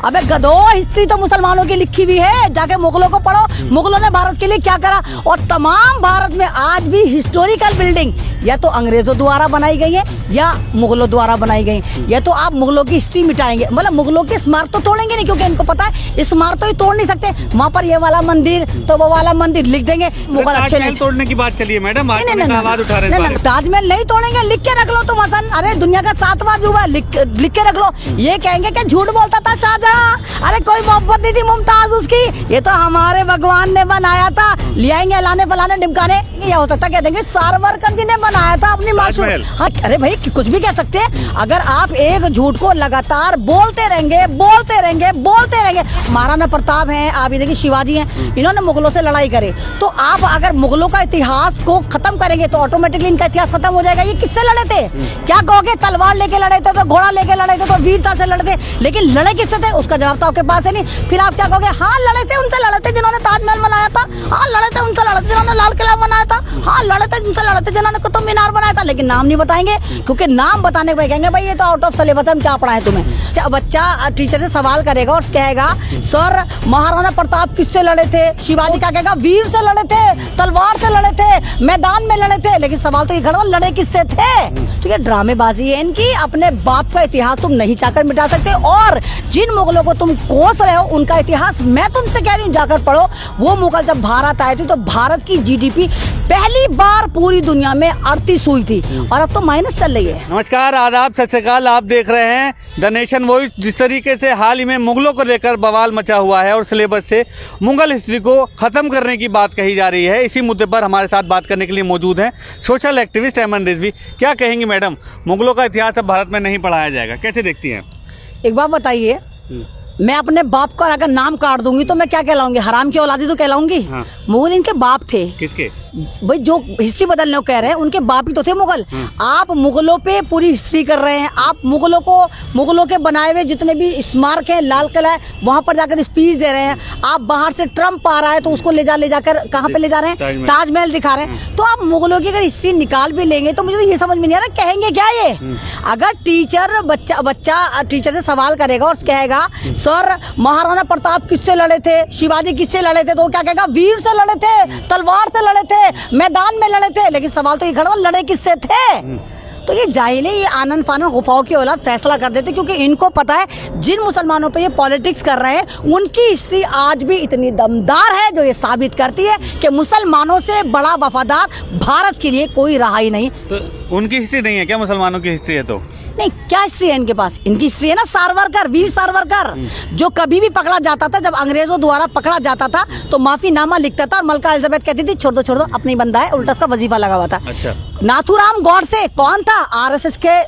अबे गधो, हिस्ट्री तो मुसलमानों की लिखी हुई है, जाके मुगलों को पढ़ो। मुगलों ने भारत के लिए क्या करा, और तमाम भारत में आज भी हिस्टोरिकल बिल्डिंग या तो अंग्रेजों द्वारा बनाई गई है या मुगलों द्वारा बनाई गई। या तो आप मुगलों की हिस्ट्री मिटाएंगे, मतलब मुगलों के स्मारक तो तोड़ेंगे नहीं, क्योंकि इनको पता है स्मारक तो ये तोड़ नहीं सकते। वहाँ पर ये वाला मंदिर तो वो वाला मंदिर लिख देंगे, मुगल अच्छे नहीं। तोड़ने की बात चलिए मैडम, आवाज उठा रहे हैं। ताजमहल नहीं तोड़ेंगे, लिख के रख लो तुम हसन। अरे दुनिया का 7वां अजूबा, लिख के रख लो। ये कहेंगे कि झूठ बोलता था शाहजहां, अरे कोई मोहब्बत नहीं थी मुमताज उसकी, ये तो हमारे भगवान ने बनाया था। ले आएंगे लाने फलाने डिमकाने, ये हो सकता कह देंगे सावरकर जी ने बनाया था अपनी मासूम। हाँ, अरे भाई कुछ भी कह सकते हैं। अगर आप एक झूठ को लगातार बोलते रहेंगे, महाराणा प्रताप हैं, आप ये देखिए शिवाजी हैं, इन्होंने मुगलों से लड़ाई करे, तो आप अगर मुगलों का इतिहास को खत्म करेंगे तो ऑटोमेटिकली इनका इतिहास खत्म हो जाएगा। ये किससे लड़े थे? क्या कहोगे, तलवार लेके लड़े थे, तो घोड़ा लेके लड़े थे, तो वीरता से लड़े थे, लेकिन लड़े किससे थे उसका जवाब तो आपके पास है नहीं। फिर आप क्या कहोगे, हाँ लड़े थे, उनसे लड़े थे जिन्होंने ताजमहल बनाया था, हाँ लड़े थे उनसे लड़े थे जिन्होंने लाल किला बनाया था, हाँ लड़े थे उनसे लड़े थे जिन्होंने कुतुब मीनार बनाया था, लेकिन नाम नहीं बताएंगे, क्योंकि नाम बताने के कहेंगे भाई ये तो आउट ऑफ सिलेबस है, हम क्या पढ़ाएं तुम्हें। बच्चा टीचर से सवाल करेगा और कहेगा सर महाराणा प्रताप किससे लड़े थे, शिवाजी क्या कहेगा, वीर से लड़े थे, तलवार से लड़े थे, मैदान में लड़े थे, लेकिन सवाल तो ये खड़ा लड़े किससे थे। ठीक है, ड्रामेबाजी है इनकी। अपने बाप का इतिहास तुम नहीं चाहकर मिटा सकते, और जिन मुगलों को तुम कोस रहे हो उनका इतिहास मैं तुमसे कह रही हूँ जाकर पढ़ो। वो मुगल जब भारत आए थे तो भारत की जीडीपी पहली बार पूरी दुनिया में 38 हुई थी, और अब तो माइनस चल रही है। नमस्कार, आदाब, सत श्री अकाल। आप देख रहे हैं द नेशन वॉइस। जिस तरीके से हाल ही में मुगलों को लेकर बवाल मचा हुआ है और सिलेबस से मुगल हिस्ट्री को खत्म करने की बात कही जा रही है, इसी मुद्दे पर हमारे साथ बात करने के लिए मौजूद हैं सोशल एक्टिविस्ट अहमद रिजवी। क्या कहेंगी मैडम, मुगलों का इतिहास अब भारत में नहीं पढ़ाया जाएगा, कैसे देखती हैं? एक बात बताइए, मैं अपने बाप का अगर नाम काट दूंगी तो मैं क्या कहलाऊंगी, हराम की औलादी तो कहलाऊंगी। हाँ। मुगल इनके बाप थे। किसके? भाई जो हिस्ट्री बदलने को कह रहे हैं उनके बाप ही तो थे मुगल। आप मुगलों पे पूरी हिस्ट्री कर रहे हैं, आप मुगलों के बनाए हुए जितने भी स्मारक हैं, लाल किला है, वहां पर जाकर स्पीच दे रहे हैं। आप बाहर से ट्रम्प आ रहा है तो उसको ले जाकर कहाँ पे ले जा रहे हैं, ताजमहल दिखा रहे हैं। तो आप मुगलों की अगर हिस्ट्री निकाल भी लेंगे तो मुझे तो ये समझ में नहीं आ रहा कहेंगे क्या ये। अगर बच्चा टीचर से सवाल करेगा और कहेगा सर महाराणा प्रताप किससे लड़े थे, शिवाजी किससे लड़े थे, तो क्या कहेगा, वीर से लड़े थे, तलवार से लड़े थे, मैदान में लड़े थे, लेकिन सवाल तो ये खड़ा लड़े किससे थे। तो ये जाहिले, ये आनंद फानन गुफाओं की औलाद फैसला कर देते, क्योंकि इनको पता है जिन मुसलमानों पे ये पॉलिटिक्स कर रहे हैं उनकी हिस्ट्री आज भी इतनी दमदार है जो ये साबित करती है कि मुसलमानों से बड़ा वफादार भारत के लिए कोई रहा ही नहीं। तो उनकी हिस्ट्री नहीं है क्या, मुसलमानों की हिस्ट्री है? तो नहीं, क्या हिस्ट्री है इनके पास? इनकी हिस्ट्री है ना सावरकर, वीर सावरकर, जो कभी भी पकड़ा जाता था, जब अंग्रेजों द्वारा पकड़ा जाता था तो माफीनामा लिखता था और मलका एलिजाबेथ कहती थी छोड़ दो अपनी बंदा है, उल्टा उसका वजीफा लगा हुआ था। अच्छा। नाथूराम गॉडसे कौन था? आरएसएस के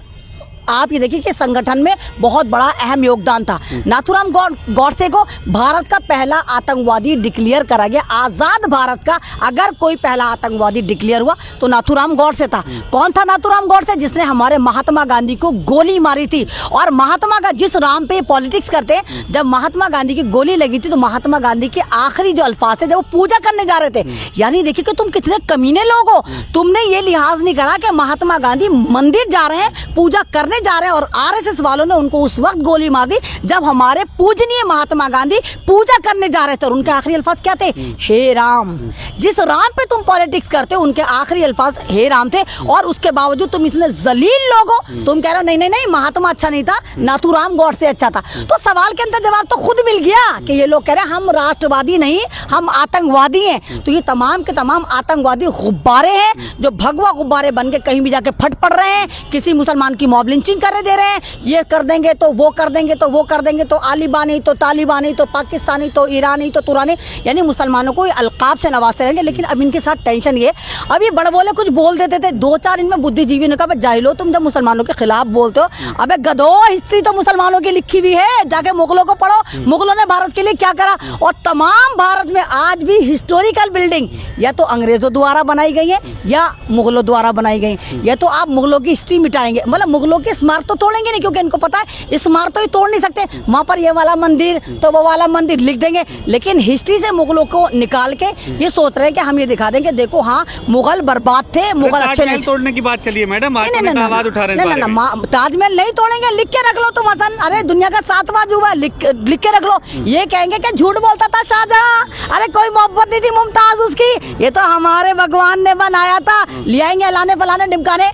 आप ये देखिए कि संगठन में बहुत बड़ा अहम योगदान था। नाथूराम गॉडसे को भारत का पहला आतंकवादी डिक्लेयर करा गया। आजाद भारत का अगर कोई पहला आतंकवादी डिक्लेयर हुआ तो नाथूराम गॉडसे था। कौन था नाथूराम गॉडसे? जिसने हमारे महात्मा गांधी को गोली मारी थी। और महात्मा का जिस राम पे पॉलिटिक्स करते हैं, जब महात्मा गांधी की गोली लगी थी तो महात्मा गांधी के आखिरी जो अल्फाज थे जब वो पूजा करने जा रहे थे, यानी देखिए कि तुम कितने कमीने लोग हो, तुमने ये लिहाज नहीं करा कि महात्मा गांधी मंदिर जा रहे हैं, पूजा करने जा रहे हैं, और आरएसएस वालों ने उनको उस वक्त गोली मार दी जब हमारे पूजनीय महात्मा गांधी पूजा करने जा रहे थे। और उनके आखिरी अल्फाज क्या थे? हे राम। जिस राम पे तुम पॉलिटिक्स करते हो उनके आखिरी अल्फाज हे राम थे, और उसके बावजूद तुम इतने जलील लोग हो, तुम कह रहे हो नहीं महात्मा अच्छा नहीं था, नाथूराम गॉडसे अच्छा था। तो सवाल के अंदर जवाब तो खुद मिल गया कि ये लोग कह रहे हैं हम राष्ट्रवादी नहीं, हम आतंकवादी हैं। तो ये तमाम के तमाम आतंकवादी गुब्बारे हैं जो भगवा गुब्बारे बन के कहीं भी जाके फट पड़ रहे हैं, किसी मुसलमान की मॉब लिंचिंग करने दे रहे हैं, ये कर देंगे तो वो कर देंगे, तो वो कर देंगे, तो आलिबानी, तो तालिबानी, तो पाकिस्तानी, तो ईरानी, तो तुरानी, यानी मुसलमानों को अलकाब से नवाजते रहेंगे। लेकिन अब इनके साथ टेंशन ये, अब ये बड़े बोले कुछ बोल देते थे, 2-4 इनमें बुद्धिजीवी ने कहा जाहिलो तुम जब मुसलमानों के खिलाफ बोलते हो, अबे गधो, हिस्ट्री तो मुसलमानों की लिखी हुई है, जाके मुगलों को पढ़ो। मुगलों ने भारत के लिए क्या करा, और तमाम भारत में आज भी हिस्टोरिकल बिल्डिंग या तो अंग्रेजों द्वारा बनाई गई है या मुगलों द्वारा बनाई गई। या तो आप मुगलों की हिस्ट्री मिटाएंगे, मतलब मुगलों के स्मारक तो तोड़ेंगे नहीं, क्योंकि इनको पता है स्मारक तो ये तोड़ नहीं सकते। वहां पर ये वाला मंदिर तो वो वाला मंदिर लिख देंगे, लेकिन हिस्ट्री से मुगलों को निकाल के ये सोच रहे हैं कि हम ये दिखा देंगे, देखो हाँ मुगल बर्बाद थे, मुगल अच्छे नहीं थे। तोड़ने की बात चलिए मैडम, आज तो आवाज उठा रहे हैं। ताजमहल नहीं तोड़ेंगे, लिख के रख लो तुम हसन, अरे दुनिया का 7वां अजूबा, लिख के रख लो। ये कहेंगे कि झूठ बोलता था शाहजहां, अरे कोई मोहब्बत नहीं थी मुमताज उसकी, ये तो हमारे भगवान ने बनाया था। ले आएंगे अलाने फलाने ढिमकाने,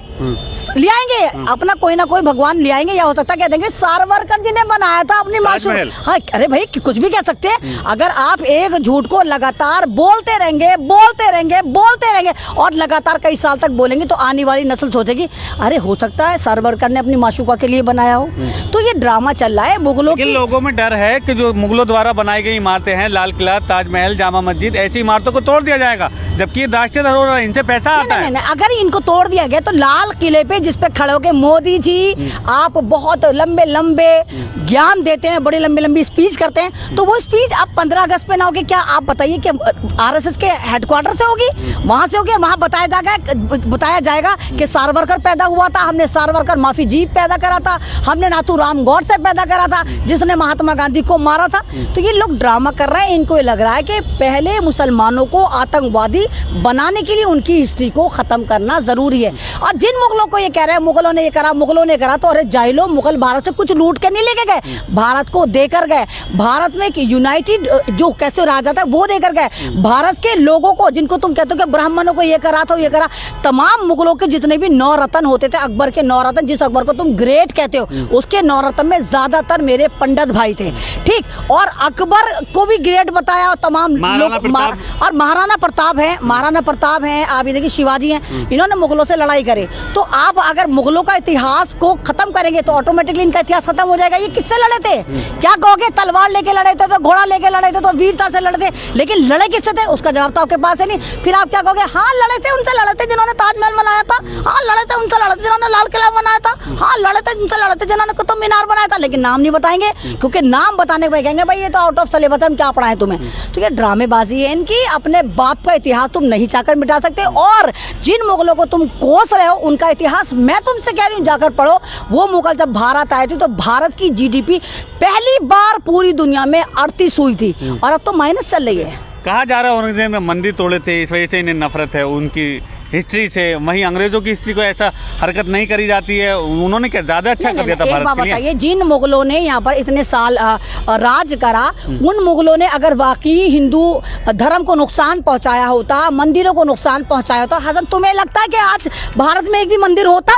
ले आएंगे अपना कोई ना कोई भगवान ले आएंगे, या हो सकता कह देंगे सावरकर जी ने बनाया था अपनी माशूक। हाँ अरे भाई कुछ भी कह सकते हैं। अगर आप एक झूठ को लगातार बोलते रहेंगे और लगातार कई साल तक बोलेंगे, तो आने वाली नस्ल सोचेगी अरे हो सकता है सावरकर ने अपनी माशूका के लिए बनाया हो। तो ये ड्रामा चल रहा है मुगलों की। लोगों में डर है कि जो मुगलों द्वारा बनाई गई इमारतें हैं, लाल किला, ताजमहल, जामा मस्जिद, ऐसी इमारतों को तोड़ दिया जाएगा, जबकि ये राष्ट्रीय धरोहर है, इनसे पैसा आता है। नहीं, अगर इनको तोड़ दिया गया तो लाल किले पे जिस पे खड़े होके मोदी जी आप बहुत लंबे लंबे ज्ञान देते हैं, बड़ी लंबी लंबी स्पीच करते हैं, तो वो स्पीच आप 15 अगस्त पे ना होगी क्या? आप बताइए कि आरएसएस के हेडक्वार्टर से होगी, वहां से होगी, वहां बताया जाएगा कि सावरकर पैदा हुआ था, हमने सावरकर माफी जीप पैदा करा था, हमने नाथूराम गौडसे पैदा करा था जिसने महात्मा गांधी को मारा था। तो ये लोग ड्रामा कर रहे हैं, इनको ये लग रहा है कि पहले मुसलमानों को आतंकवादी बनाने के लिए उनकी हिस्ट्री को खत्म करना जरूरी है। और जिन मुगलों को ये कह रहे हैं मुगलों ने ये करा, तो अरे जाहिलो, मुगल भारत से कुछ लूट के नहीं लेके गए, भारत को देकर गए। भारत में एक यूनाइटेड जो कैसे राजा था वो देकर गए। भारत के लोगों को, जिनको तुम कहते हो कि ब्राह्मणों को ये करा था, ये करा, तमाम मुगलों के जितने भी 9 रत्न होते थे, अकबर के 9 रत्न, जिस अकबर को तुम ग्रेट कहते हो, उसके 9 रत्न में ज्यादातर मेरे पंडित भाई थे, ठीक। और अकबर को भी ग्रेट बताया, और तमाम लोग और महाराणा प्रताप है, आप ये देखिए शिवाजी हैं, इन्होंने मुगलों से लड़ाई करे। तो आप अगर मुगलों का इतिहास को खत्म करेंगे तो ऑटोमेटिकली इनका इतिहास खत्म हो जाएगा। ये किससे लड़े थे? क्या कहोगे? तलवार लेके लड़े थे, तो घोड़ा लेके लड़े थे, तो वीरता से लड़े थे, लेकिन लड़े किससे थे? उसका जवाब तो आपके पास है नहीं। फिर आप क्या कहोगे? हाँ लड़े थे, उनसे लड़े थे जिन्होंने ताजमहल बनाया था, हाँ लड़े थे उनसे लड़े थे जिन्होंने लाल किला बनाया था, हाँ लड़े थे उनसे लड़े थे जिन्होंने कुतुब मीनार बनाया था, लेकिन नाम नहीं बताएंगे, क्योंकि नाम बताने के बाद कहेंगे भाई ये तो आउट ऑफ सिलेबस है, हम क्या पढ़ाएं तुम्हें। तो ये ड्रामेबाजी है इनकी, अपने बाप का इतिहास तुम नहीं चाहकर मिटा सकते। और जिन मुगलों को तुम कोस रहे हो उनका इतिहास मैं तुमसे कह रही हूँ जाकर पढ़ो। वो मुगल जब भारत आए थे तो भारत की जीडीपी पहली बार पूरी दुनिया में 38 हुई थी, और अब तो माइनस चल रही है। कहा जा रहा है औरंगजेब ने मंदिर तोड़े थे, इस वजह से इन्हें नफरत है उनकी हिस्ट्री से। वहीं अंग्रेजों की हिस्ट्री को ऐसा हरकत नहीं करी जाती है, उन्होंने क्या ज्यादा अच्छा कर दिया था भारत के लिए? बताइए, जिन मुगलों ने यहाँ पर इतने साल राज करा, उन मुगलों ने अगर वाकई हिंदू धर्म को नुकसान पहुंचाया होता, मंदिरों को नुकसान पहुंचाया होता, हसन तुम्हें लगता है कि आज भारत में एक भी मंदिर होता?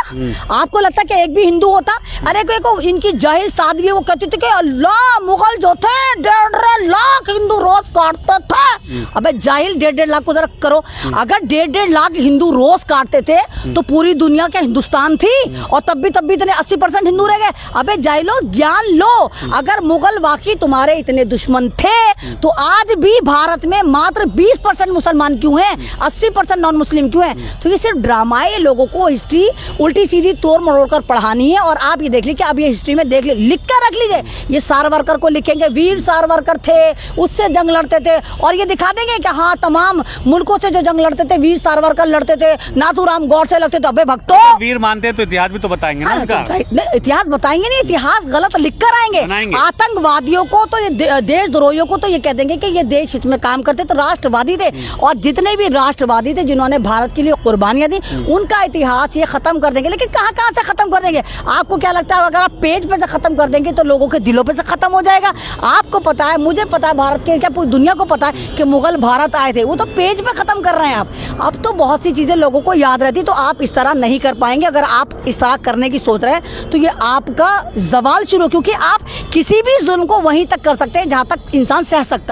आपको लगता है कि एक भी हिंदू होता? अरे को इनकी जाहिल सादगी, वो कहती थी कि अल्लाह मुगल जो थे 1.5 लाख हिंदू रोज काटते थे। अबे जाहिल, 1.5 लाख को जरा करो, अगर 1.5 लाख हिंदू रोज काटते थे तो पूरी दुनिया क्या हिंदुस्तान थी? और तब भी इतने 80% हिंदू रह गए। अबे जाहिलो, ज्ञान लो, अगर मुगल वाकई तुम्हारे इतने दुश्मन थे तो आज भी भारत में मात्र 20% मुसलमान क्यों हैं, 80% नॉन मुस्लिम क्यों हैं? तो ये सिर्फ ड्रामा है, ये लोगों को हिस्ट्री उल्टी सीधी तोड़ मरोड़ कर पढ़ानी है। और आप ये देख लीजिए, अब ये हिस्ट्री में देख लिख कर रख लीजिए, ये सावरकर को लिखेंगे वीर सावरकर थे, उससे जंग लड़ते थे, और ये दिखा देंगे कि हाँ तमाम मुल्कों से जो जंग लड़ते थे वीर सावरकर लड़ते थे, नाथूराम गौडसे लगते थे। अबे भक्तों, वीर मानते हैं तो इतिहास भी तो बताएंगे ना उनका। इतिहास बताएंगे नहीं, इतिहास गलत लिख कर आएंगे। आतंकवादियों को तो ये देशद्रोहियों को तो ये कह देंगे कि ये देश हित में काम करते तो राष्ट्रवादी थे, और जितने भी राष्ट्रवादी थे जिन्होंने भारत के लिए कुर्बानियां दी, उनका इतिहास ये खत्म कर देंगे। लेकिन कहाँ से खत्म कर देंगे? आपको क्या लगता है अगर आप पेज पे से खत्म कर देंगे तो लोगों के दिलों पे से खत्म हो जाएगा? आपको पता है, मुझे पता है, भारत के क्या पूरी दुनिया को पता है कि मुगल भारत आए थे, वो तो पेज पे खत्म कर रहे हैं आप। अब तो बहुत सी चीजें लोगों को याद रहती, तो आप इस तरह नहीं कर पाएंगे। अगर आप इस तरह करने की सोच रहे हैं तो ये आपका जवाल शुरू, क्योंकि आप किसी भी जुल्म को वहीं तक कर सकते हैं जहां तक इंसान सह सकता है।